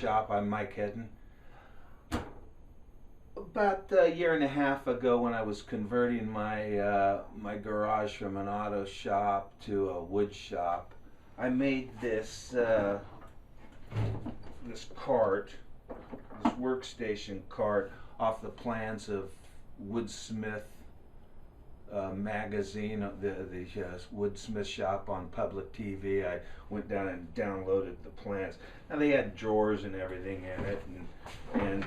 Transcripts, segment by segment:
Woodshop. I'm Mike Hedden. About a year and a half ago, when I was converting my garage from an auto shop to a wood shop, I made this cart, this workstation cart, off the plans of Woodsmith magazine, the Woodsmith shop on public TV. I went down and downloaded the plans. Now they had drawers and everything in it, and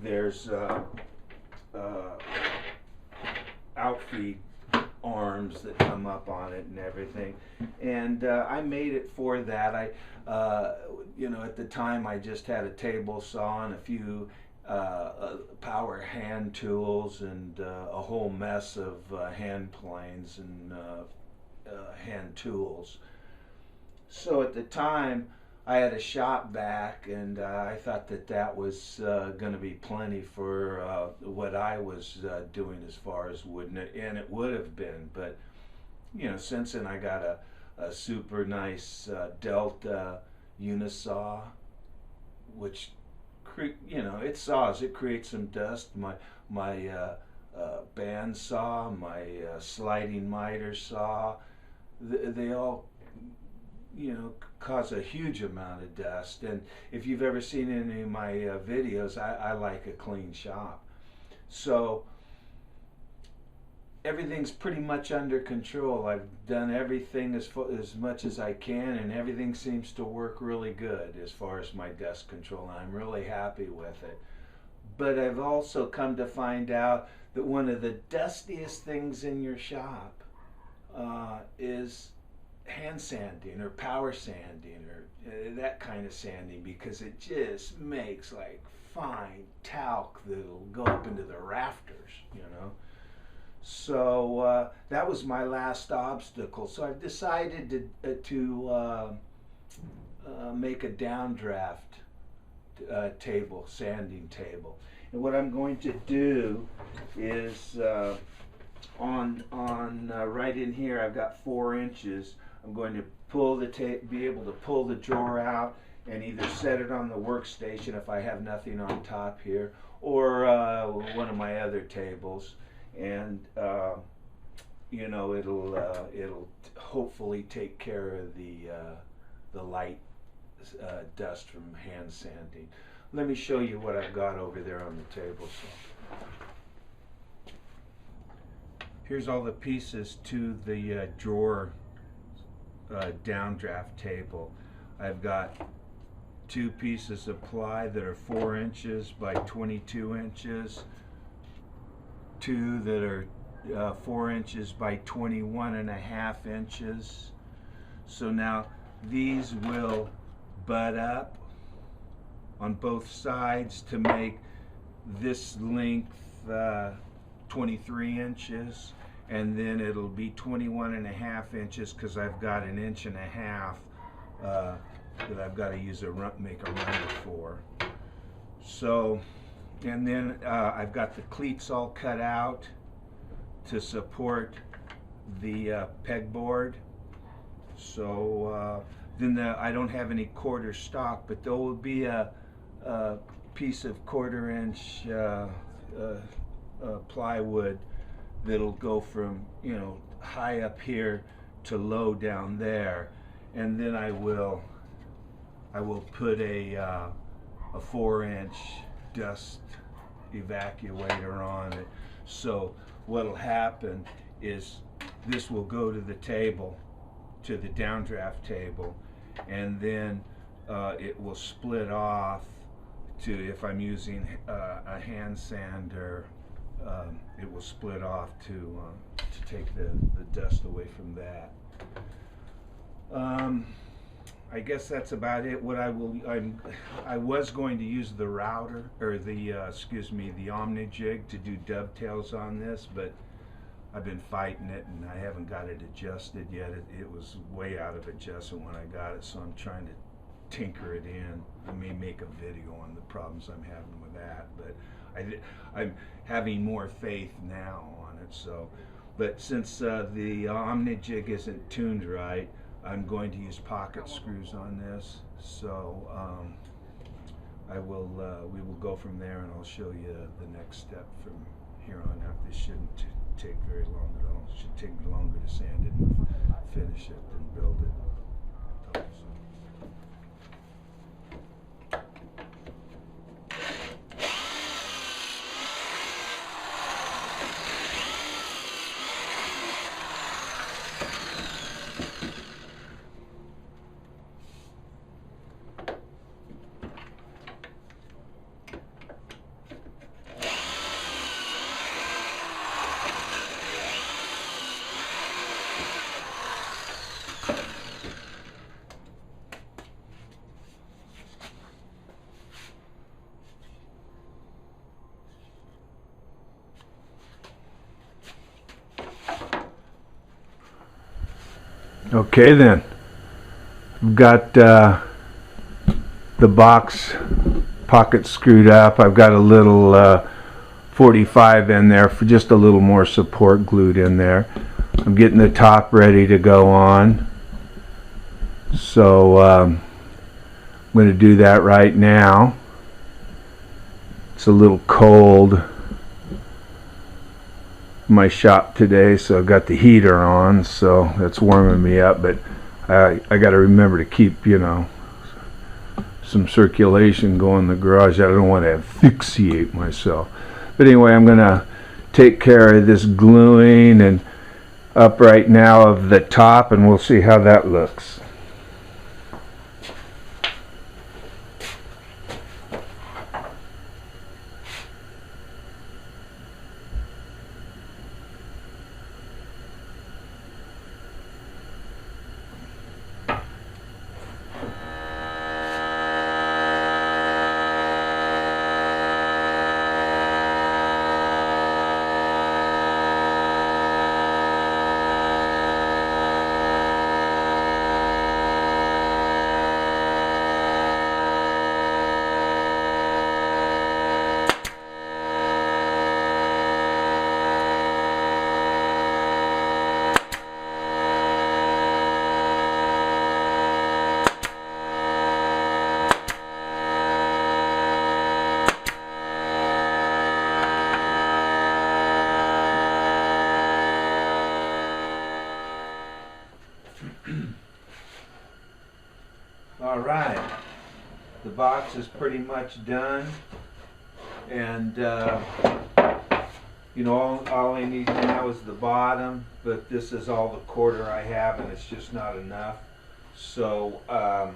there's outfeed arms that come up on it and everything. And I made it for that. At the time I just had a table saw and a few power hand tools and a whole mess of hand planes and hand tools. So at the time I had a shop back, and I thought that was going to be plenty for what I was doing as far as wood, and it would have been. But since then I got a super nice Delta unisaw, which it saws. It creates some dust. My band saw, my sliding miter saw, they all cause a huge amount of dust. And if you've ever seen any of my videos, I like a clean shop. So everything's pretty much under control. I've done everything as much as I can, and everything seems to work really good as far as my dust control, and I'm really happy with it. But I've also come to find out that one of the dustiest things in your shop is hand sanding or power sanding or that kind of sanding, because it just makes like fine talc that'll go up into the rafters, So that was my last obstacle. So I've decided to make a downdraft table, sanding table. And what I'm going to do is on right in here, I've got 4 inches. I'm going to be able to pull the drawer out and either set it on the workstation if I have nothing on top here, or one of my other tables, and it'll hopefully take care of the light dust from hand sanding. Let me show you what I've got over there on the table. So here's all the pieces to the drawer downdraft table. I've got 2 pieces of ply that are 4 inches by 22 inches, 2 that are 4 inches by 21.5 inches. So now these will butt up on both sides to make this length 23 inches, and then it'll be 21.5 inches because I've got 1.5 inches that I've got to make a runner for. So, and then I've got the cleats all cut out to support the pegboard. So then I don't have any quarter stock, but there will be a piece of 1/4 inch plywood that'll go from high up here to low down there, and then I will put a 4-inch dust evacuator on it. So what'll happen is this will go to the table, to the downdraft table, and then it will split off to, if I'm using a hand sander, it will split off to take the dust away from that. I guess that's about it. What I was going to use the router, or the Omni-Jig to do dovetails on this, but I've been fighting it and I haven't got it adjusted yet. It was way out of adjustment when I got it, so I'm trying to tinker it in. I may make a video on the problems I'm having with that, but I'm having more faith now on it. So, but since the Omni-Jig isn't tuned right, I'm going to use pocket screws on this. So we will go from there, and I'll show you the next step from here on out. This shouldn't take very long at all. It should take me longer to sand it and finish it than build it. Okay then, I've got the box pocket screwed up. I've got a little 45 in there for just a little more support glued in there. I'm getting the top ready to go on, so I'm going to do that right now. It's a little cold in my shop today, so I've got the heater on, so that's warming me up, but I got to remember to keep, you know, some circulation going in the garage. I don't want to asphyxiate myself. But anyway, I'm going to take care of this gluing and up right now of the top, and we'll see how that looks. Alright, the box is pretty much done, and you know, all I need now is the bottom, but this is all the quarter I have, and it's just not enough. So I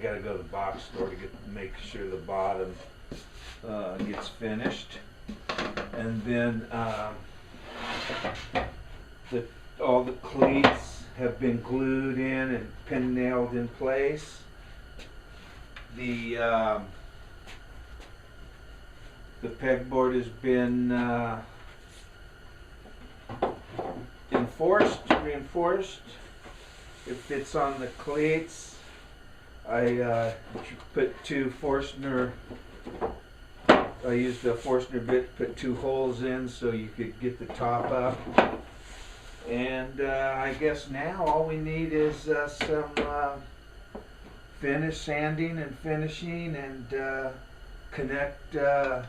got to go to the box store to make sure the bottom gets finished, and then all the cleats have been glued in and pin nailed in place. The pegboard has been reinforced. It fits on the cleats. I put two Forstner. I used a Forstner bit to put two holes in so you could get the top up. And I guess now all we need is some finish, sanding and finishing, and connect the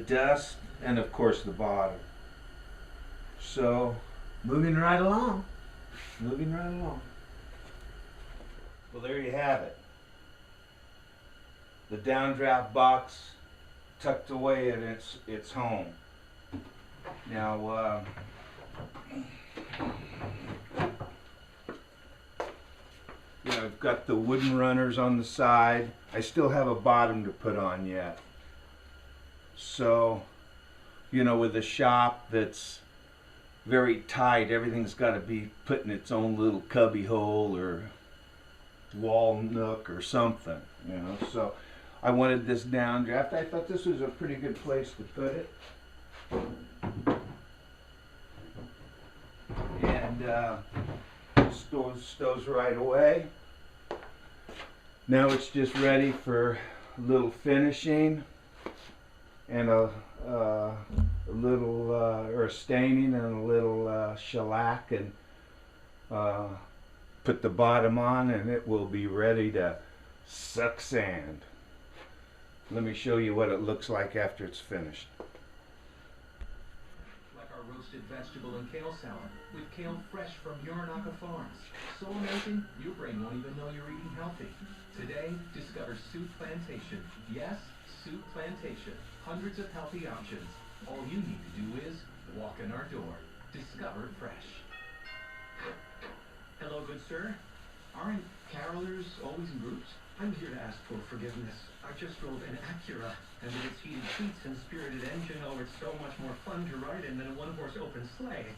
dust and of course the bottom. So moving right along. Well, there you have it. The downdraft box tucked away in its home. Now you know, I've got the wooden runners on the side. I still have a bottom to put on yet. So, you know, with a shop that's very tight, everything's got to be put in its own little cubby hole or wall nook or something, you know. So I wanted this downdraft. I thought this was a pretty good place to put it. And stows right away. Now it's just ready for a little finishing and a little or staining and a little shellac, and put the bottom on, and it will be ready to suck sand. Let me show you what it looks like after it's finished. Like our roasted vegetable and kale salad, with kale fresh from Yoronaka Farms. So amazing, your brain won't even know you're eating healthy. Today, discover Soup Plantation. Yes, Soup Plantation. Hundreds of healthy options. All you need to do is walk in our door. Discover fresh. Hello, good sir. Aren't carolers always in groups? I'm here to ask for forgiveness. I just drove an Acura, and with its heated seats and spirited engine, oh, it's so much more fun to ride in than a one-horse open sleigh.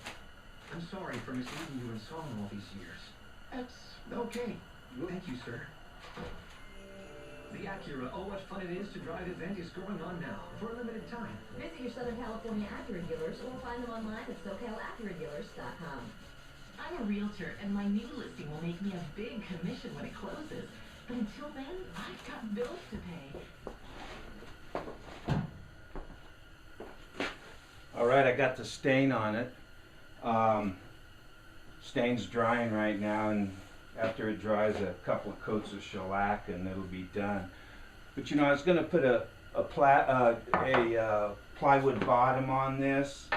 I'm sorry for misleading you in song all these years. That's okay. Thank you, sir. The Acura, oh, what fun it is to drive event is going on now, for a limited time. Visit your Southern California Acura dealers or find them online at SoCalAcuraDealers.com. I'm a realtor, and my new listing will make me a big commission when it closes. But until then, I've got bills to pay. All right, I got the stain on it. Stain's drying right now, and after it dries, a couple of coats of shellac and it'll be done. But you know, I was going to put a plywood bottom on this,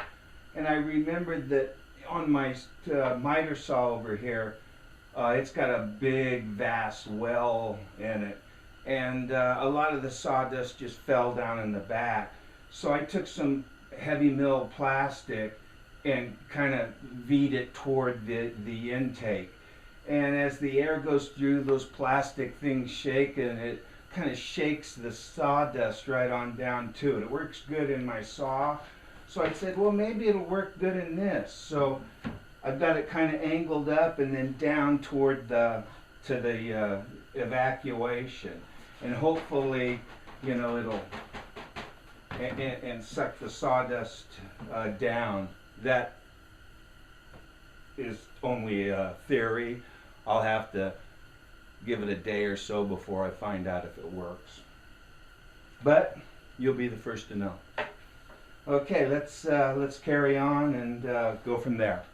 and I remembered that on my miter saw over here, it's got a big vast well in it, and a lot of the sawdust just fell down in the back. So I took some heavy mill plastic and kind of V'd it toward the intake. And as the air goes through, those plastic things shake, and it kind of shakes the sawdust right on down to it. It works good in my saw. So I said, well, maybe it'll work good in this. So I've got it kind of angled up and then down toward the evacuation. And hopefully, you know, it'll and suck the sawdust down. That is only a theory. I'll have to give it a day or so before I find out if it works. But you'll be the first to know. Okay, let's carry on and go from there.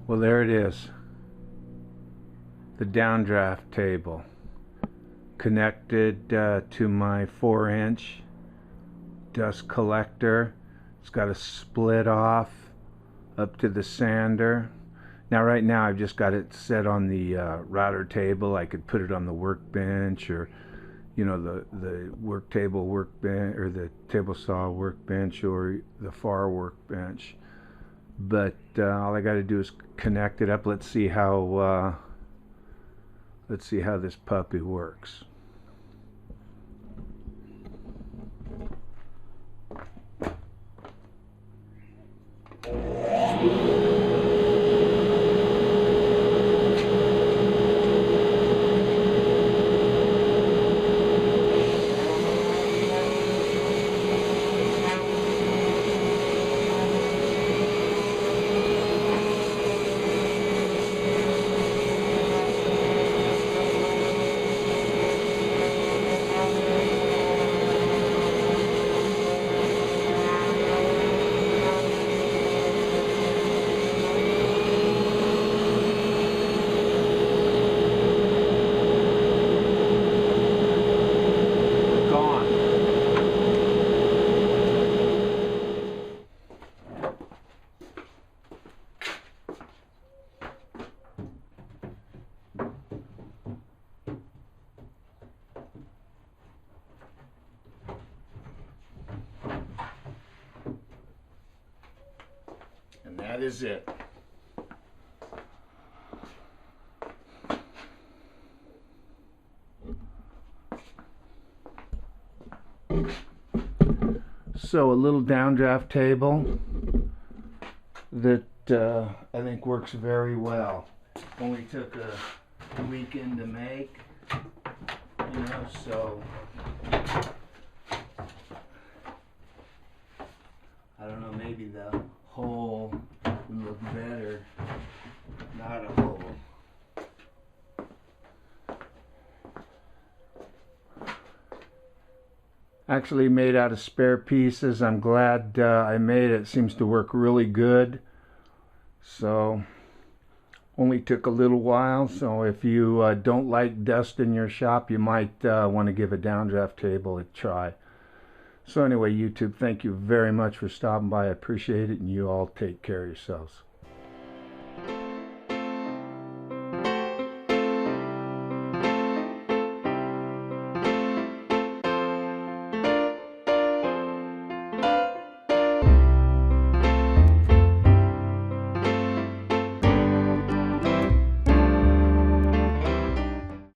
Well, there it is, the downdraft table connected to my 4-inch dust collector. It's got a split off up to the sander. Now right now I've just got it set on the router table. I could put it on the workbench, or you know, the workbench, or the table saw workbench, or the far workbench. But all I got to do is connect it up. Let's see how this puppy works. And that is it. So a little downdraft table that I think works very well. Only took a weekend to make, you know, so I don't know, maybe the hole would look better. Not a hole. Actually made out of spare pieces. I'm glad I made it. It seems to work really good. So only took a little while. So if you don't like dust in your shop, you might want to give a downdraft table a try. So anyway, YouTube, thank you very much for stopping by. I appreciate it, and you all take care of yourselves.